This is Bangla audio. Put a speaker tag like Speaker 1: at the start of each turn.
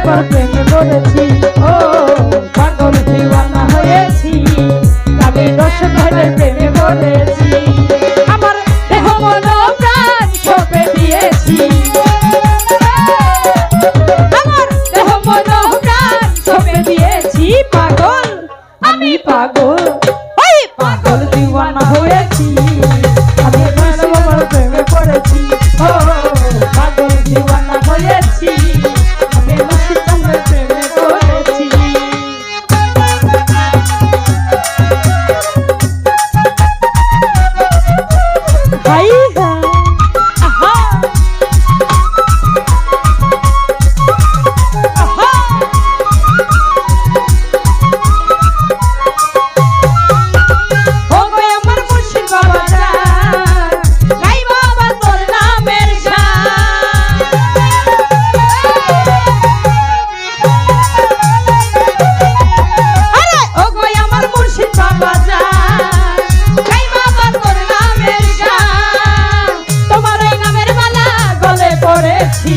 Speaker 1: তোমার প্রেমে পড়েছি ও পাগল দিওয়ানা হয়েছি আমি রসগোল্লার প্রেমে পড়েছি আমার দেহ মন প্রাণ সঁপে দিয়েছি আমার দেহ মন প্রাণ সঁপে দিয়েছি পাগল আমি পাগল ওই পাগল দিওয়ানা হয়েছি আমি তোমার প্রেমে পড়েছি ও পাগল দিওয়ানা হয়েছি আমি তোমার প্রেমে পড়েছি হাই আহা আহা ও গো আমার মুর্শিদ বাবা জান গাই বাবা তোর নামের শান আরে ও গো আমার মুর্শিদ বাবা জান গাই বাবা তোর নামের শান তোমার এই নামের মালা গলে পড়েছি